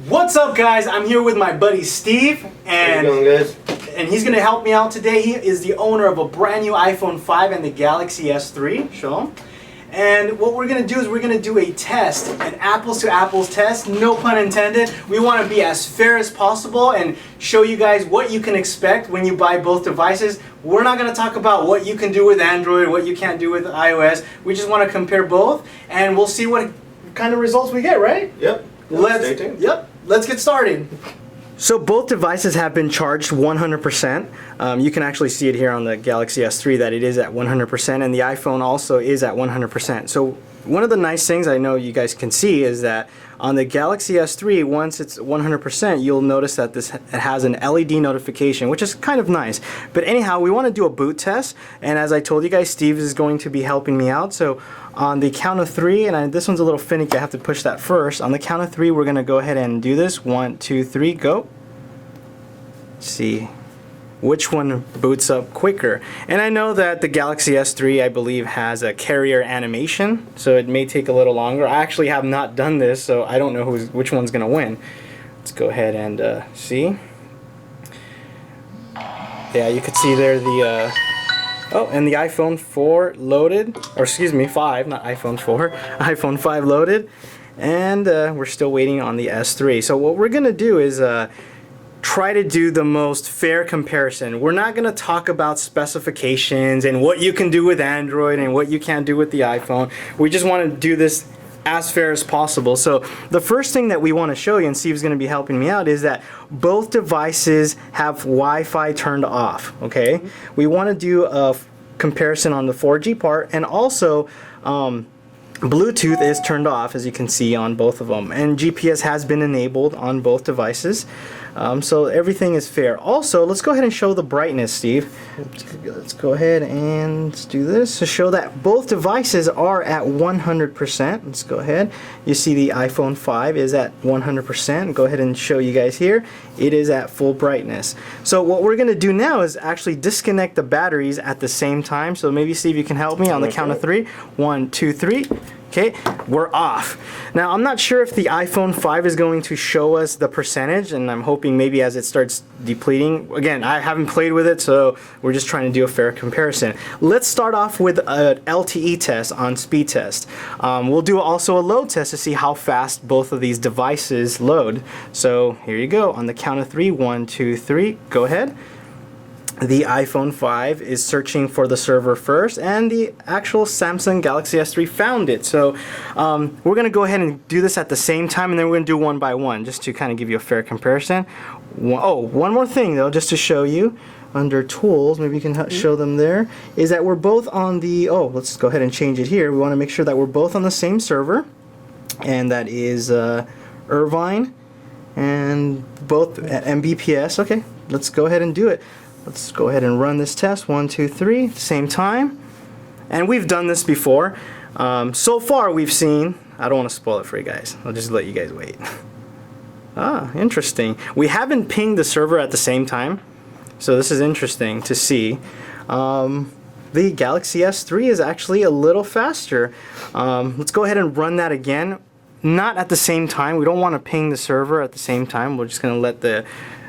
What's up, guys? I'm here with my buddy Steve, and how you doing, guys? And he's gonna help me out today. He is the owner of a brand new iPhone 5 and the Galaxy S3. Show him. And what we're gonna do is we're gonna do a test, an apples to apples test, no pun intended. We want to be as fair as possible and show you guys what you can expect when you buy both devices. We're not gonna talk about what you can do with Android, what you can't do with iOS. We just want to compare both, and we'll see what kind of results we get, right? Yep. Let's get started. So both devices have been charged 100%. You can actually see it here on the Galaxy S3 that it is at 100%, and the iPhone also is at 100%. So one of the nice things I know you guys can see is that on the Galaxy S3, once it's 100%, you'll notice that it has an LED notification, which is kind of nice. But anyhow, we want to do a boot test, and as I told you guys, Steve is going to be helping me out. So on the count of three, and this one's a little finicky, I have to push that first. On the count of three, we're going to go ahead and do this. 1, 2, 3, go. Let's see which one boots up quicker. And I know that the Galaxy S3, I believe, has a carrier animation, so it may take a little longer. I actually have not done this, so I don't know which one's going to win. Let's go ahead and see. Yeah, you could see there the oh, and the iPhone 4 loaded, or excuse me, 5, not iPhone 4, iPhone 5 loaded, and we're still waiting on the S3. So what we're going to do is try to do the most fair comparison. We're not going to talk about specifications and what you can do with Android and what you can't do with the iPhone. We just want to do this as fair as possible. So the first thing that we want to show you, and Steve's going to be helping me out, is that both devices have Wi-Fi turned off. Okay, we want to do a comparison on the 4G part, and also Bluetooth is turned off, as you can see on both of them, and GPS has been enabled on both devices. So everything is fair. Also, let's go ahead and show the brightness, Steve. Let's go ahead and do this to show that both devices are at 100%. Let's go ahead. You see the iPhone 5 is at 100%. Go ahead and show you guys here. It is at full brightness. So what we're going to do now is actually disconnect the batteries at the same time. So maybe, Steve, you can help me on the count of 3. 1, 2, 3. Okay, we're off. Now, I'm not sure if the iPhone 5 is going to show us the percentage, and I'm hoping maybe as it starts depleting. Again, I haven't played with it, so we're just trying to do a fair comparison. Let's start off with an LTE test on speed test. We'll do also a load test to see how fast both of these devices load. So here you go. On the count of 3, 1, 2, 3, go ahead. The iPhone 5 is searching for the server first, and the actual Samsung Galaxy S3 found it. So we're going to go ahead and do this at the same time, and then we're going to do one by one, just to kind of give you a fair comparison. One more thing, though, just to show you. Under Tools, maybe you can show them there, is that we're both on the, let's go ahead and change it here. We want to make sure that we're both on the same server, and that is Irvine, and both at Mbps. Okay, let's go ahead and do it. Let's go ahead and run this test. 1, 2, 3, at the same time. And we've done this before. So far we've seen, I don't want to spoil it for you guys. I'll just let you guys wait. Interesting. We haven't pinged the server at the same time. So this is interesting to see. The Galaxy S3 is actually a little faster. Let's go ahead and run that again. Not at the same time. We don't want to ping the server at the same time. We're just going to let the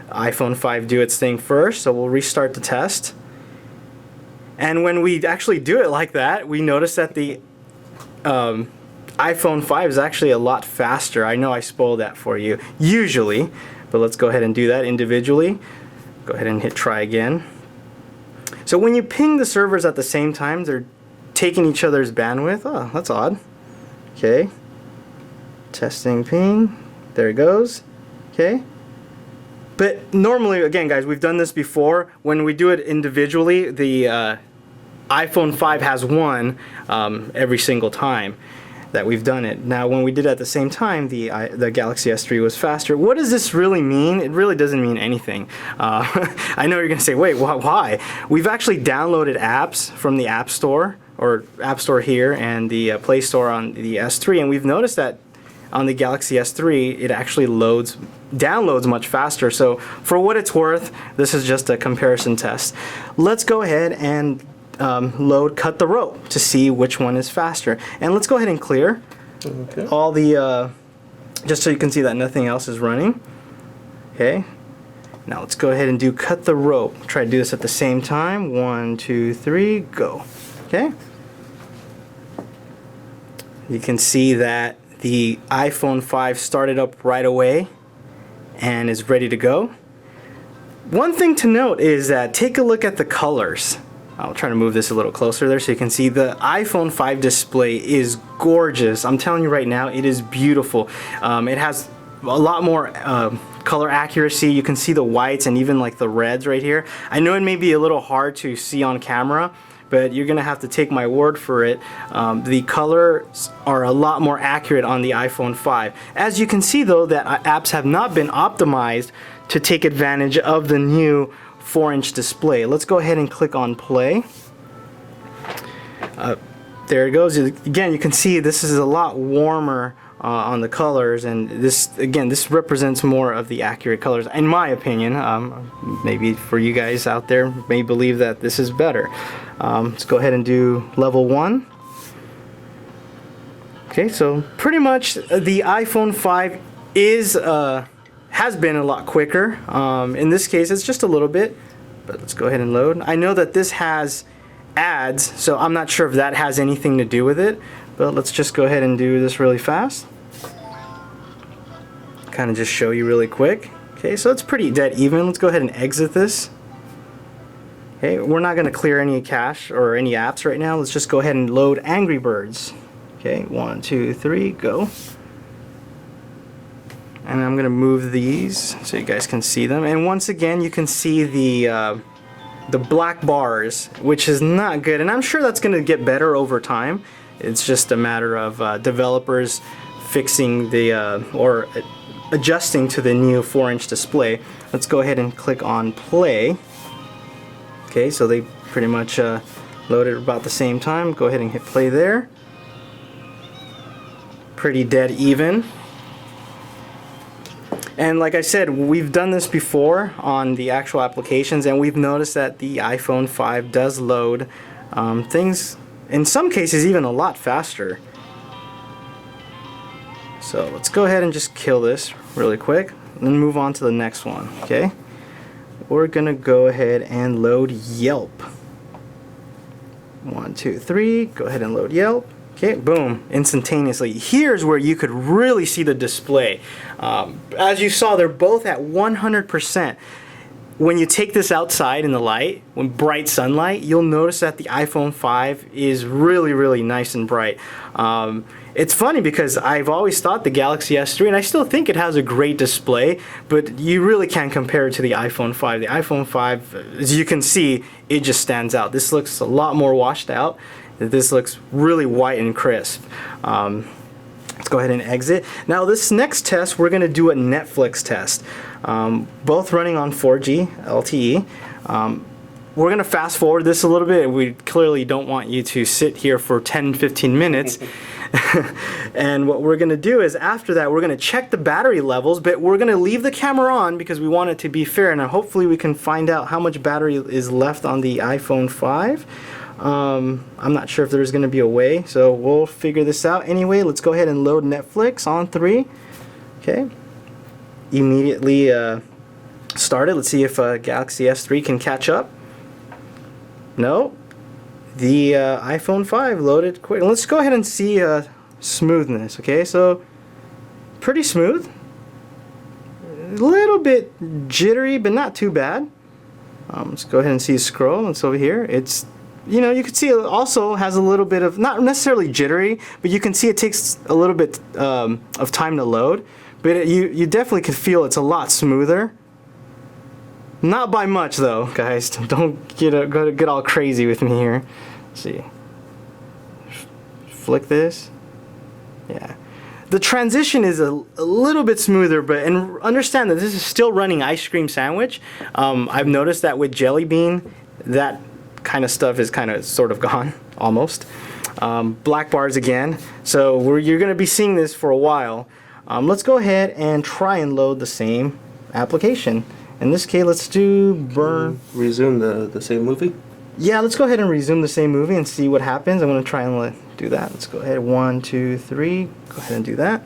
iPhone 5 do its thing first, so we'll restart the test. And when we actually do it like that, we notice that the iPhone 5 is actually a lot faster. I know I spoiled that for you, usually, but let's go ahead and do that individually. Go ahead and hit try again. So when you ping the servers at the same time, they're taking each other's bandwidth. Oh, that's odd. Okay. Testing ping. There it goes. Okay. But normally, again, guys, we've done this before. When we do it individually, the iPhone 5 has won every single time that we've done it. Now, when we did it at the same time, the Galaxy S3 was faster. What does this really mean? It really doesn't mean anything. I know you're going to say, wait, why? We've actually downloaded apps from the App Store, or App Store here, and the Play Store on the S3, and we've noticed that on the Galaxy S3, it actually downloads much faster. So for what it's worth, this is just a comparison test. Let's go ahead and cut the rope to see which one is faster. And let's go ahead and clear all the just so you can see that nothing else is running. Okay, now let's go ahead and do cut the rope. Try to do this at the same time. 1, 2, 3, go. Okay, you can see that the iPhone 5 started up right away and is ready to go. One thing to note is that take a look at the colors. I'll try to move this a little closer there so you can see the iPhone 5 display is gorgeous. I'm telling you right now, it is beautiful. It has a lot more color accuracy. You can see the whites and even like the reds right here. I know it may be a little hard to see on camera, but you're gonna have to take my word for it. The colors are a lot more accurate on the iPhone 5. As you can see though, that apps have not been optimized to take advantage of the new 4-inch display. Let's go ahead and click on play. There it goes. Again, you can see this is a lot warmer on the colors, and this represents more of the accurate colors in my opinion. Maybe for you guys out there may believe that this is better. Let's go ahead and do level 1. Okay, so pretty much the iPhone 5 is has been a lot quicker. In this case it's just a little bit, but let's go ahead and load. I know that this has ads, so I'm not sure if that has anything to do with it, but let's just go ahead and do this really fast. Kind of just show you really quick. Okay, so it's pretty dead even. Let's go ahead and exit this. Okay, we're not going to clear any cache or any apps right now. Let's just go ahead and load Angry Birds. Okay, 1, 2, 3, go. And I'm going to move these so you guys can see them. And once again, you can see the black bars, which is not good. And I'm sure that's going to get better over time. It's just a matter of developers fixing the or adjusting to the new 4-inch display. Let's go ahead and click on play. Okay, so they pretty much loaded about the same time. Go ahead and hit play there. Pretty dead even. And like I said, we've done this before on the actual applications, and we've noticed that the iPhone 5 does load things, in some cases, even a lot faster. So let's go ahead and just kill this really quick, and then move on to the next one, okay? We're gonna go ahead and load Yelp. 1, 2, 3, go ahead and load Yelp. Okay, boom, instantaneously. Here's where you could really see the display. As you saw, they're both at 100%. When you take this outside in the light, when bright sunlight, you'll notice that the iPhone 5 is really, really nice and bright. It's funny because I've always thought the Galaxy S3, and I still think it has a great display, but you really can't compare it to the iPhone 5. The iPhone 5, as you can see, it just stands out. This looks a lot more washed out. This looks really white and crisp. Let's go ahead and exit. Now this next test, we're going to do a Netflix test. Both running on 4G LTE. We're going to fast forward this a little bit. We clearly don't want you to sit here for 10-15 minutes. And what we're going to do is after that, we're going to check the battery levels, but we're going to leave the camera on because we want it to be fair. And hopefully we can find out how much battery is left on the iPhone 5. I'm not sure if there's going to be a way, so we'll figure this out. Anyway, let's go ahead and load Netflix on 3. Okay. Immediately started. Let's see if Galaxy S3 can catch up. No. The iPhone 5 loaded quick. Let's go ahead and see smoothness. Okay, so pretty smooth. A little bit jittery, but not too bad. Let's go ahead and see scroll. It's over here. It's, you know, you can see it also has a little bit of, not necessarily jittery, but you can see it takes a little bit of time to load. But you definitely can feel it's a lot smoother. Not by much though, guys. Don't get all crazy with me here. Let's see. Flick this. Yeah. The transition is a little bit smoother, but and understand that this is still running Ice Cream Sandwich. I've noticed that with Jelly Bean, that kind of stuff is kind of sort of gone almost. Black bars again. So you're going to be seeing this for a while. Let's go ahead and try and load the same application. In this case, let's do burn. Resume the same movie? Yeah, let's go ahead and resume the same movie and see what happens. I'm going to try and do that. Let's go ahead. 1, 2, 3. Go ahead and do that.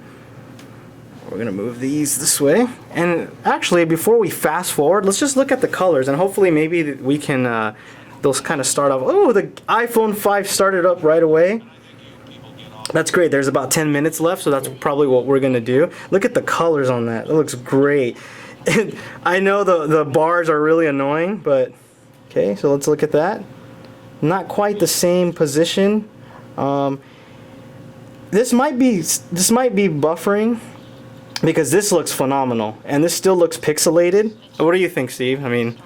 We're gonna move these this way. And actually, before we fast forward, let's just look at the colors, and hopefully maybe we can, those kind of start off. Oh, the iPhone 5 started up right away. That's great. There's about 10 minutes left, so that's probably what we're gonna do. Look at the colors on that. It looks great. I know the bars are really annoying, but okay, so let's look at that. Not quite the same position. This might be buffering, because this looks phenomenal, and this still looks pixelated. What do you think, Steve? I mean,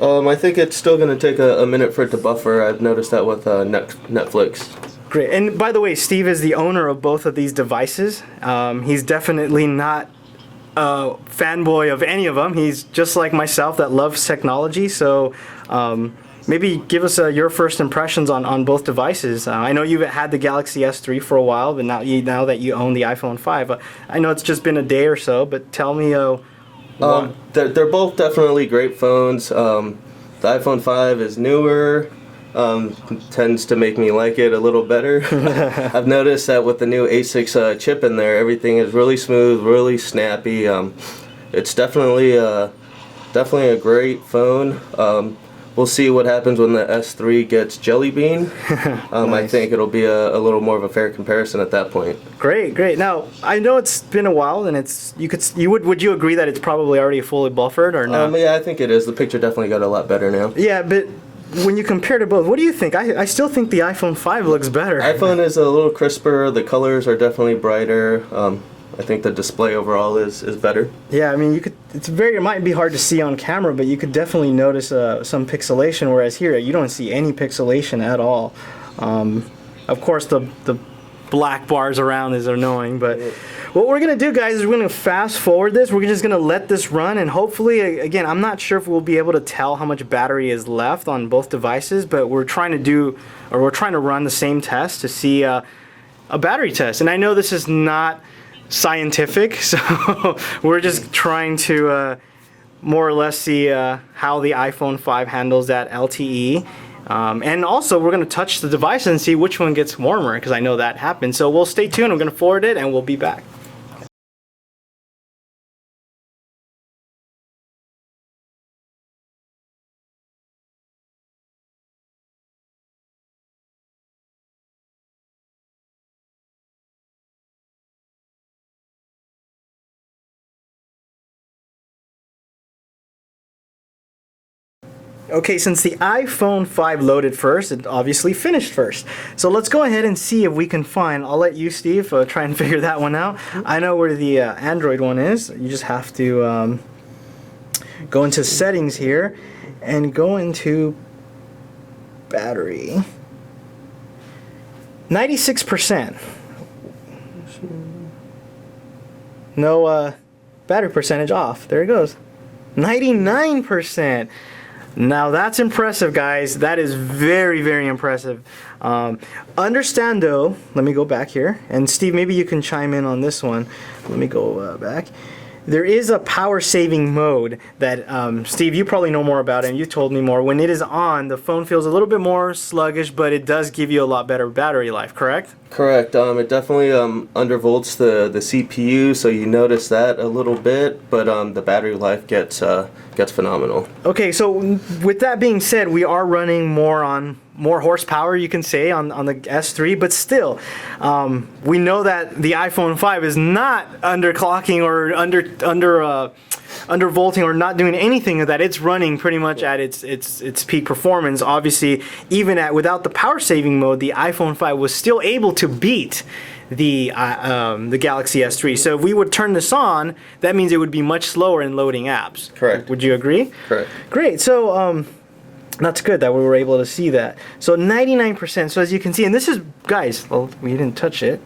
I think it's still going to take a minute for it to buffer. I've noticed that with Netflix. great. And by the way, Steve is the owner of both of these devices. He's definitely not a fanboy of any of them. He's just like myself that loves technology. So maybe give us your first impressions on both devices. I know you've had the Galaxy S3 for a while, but now that you own the iPhone 5, I know it's just been a day or so, but tell me. They're both definitely great phones. The iPhone 5 is newer, tends to make me like it a little better. I've noticed that with the new A6 chip in there, everything is really smooth, really snappy. It's definitely a great phone. We'll see what happens when the S3 gets Jelly Bean. Nice. I think it'll be a little more of a fair comparison at that point. Great. Now I know it's been a while, and would you agree that it's probably already fully buffered or not? Yeah, I think it is. The picture definitely got a lot better now. Yeah, but when you compare to both, what do you think? I still think the iPhone 5 looks better. iPhone is a little crisper. The colors are definitely brighter. I think the display overall is better. Yeah, I mean, it might be hard to see on camera, but you could definitely notice some pixelation, whereas here you don't see any pixelation at all. Of course, the black bars around is annoying, but what we're gonna do, guys, is we're gonna fast forward this. We're just gonna let this run, and hopefully, again, I'm not sure if we'll be able to tell how much battery is left on both devices, but we're trying to run the same test to see a battery test. And I know this is not scientific, so we're just trying to more or less see how the iPhone 5 handles that LTE. And also, we're going to touch the device and see which one gets warmer, because I know that happens. So we'll stay tuned. We're going to forward it, and we'll be back. Okay, since the iPhone 5 loaded first, it obviously finished first. So let's go ahead and see if we can find, I'll let you, Steve, try and figure that one out. I know where the Android one is. You just have to go into settings here and go into battery. 96%. No battery percentage off. There it goes. 99%. Now that's impressive, guys. That is very, very impressive. Understand though, let me go back here, and Steve, maybe you can chime in on this one. Let me go back. There is a power saving mode that, Steve, you probably know more about it, and you told me more. When it is on, the phone feels a little bit more sluggish, but it does give you a lot better battery life, correct? Correct. It definitely undervolts the CPU, so you notice that a little bit, but the battery life gets phenomenal. Okay, so with that being said, we are running more horsepower, you can say, on the S3, but still, we know that the iPhone 5 is not underclocking or undervolting or not doing anything of that. It's running pretty much at its peak performance. Obviously, even without the power saving mode, the iPhone 5 was still able to beat the Galaxy S3. So if we would turn this on, that means it would be much slower in loading apps. Correct. Would you agree? Correct. Great. So that's good that we were able to see that. So 99%. So as you can see, and this is, guys, well, we didn't touch it.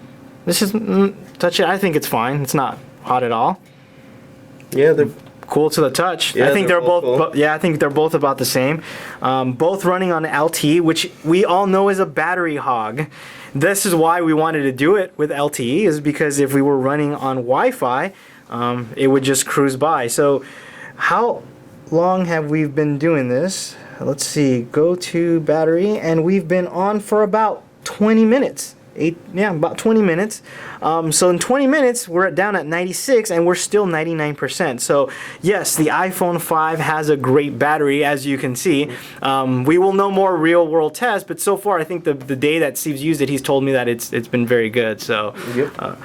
This is touch it. I think it's fine. It's not hot at all. Yeah, they're cool to the touch. Yeah, I think they're both. cool. Yeah, I think they're both about the same. Both running on LTE, which we all know is a battery hog. This is why we wanted to do it with LTE, is because if we were running on Wi-Fi, it would just cruise by. So, how long have we been doing this? Let's see. Go to battery, and we've been on for about 20 minutes. about 20 minutes. So in 20 minutes, we're down at 96, and we're still 99%. So yes, the iPhone 5 has a great battery, as you can see. We will know more real-world tests, but so far, I think the day that Steve's used it, he's told me that it's been very good. So. Yep.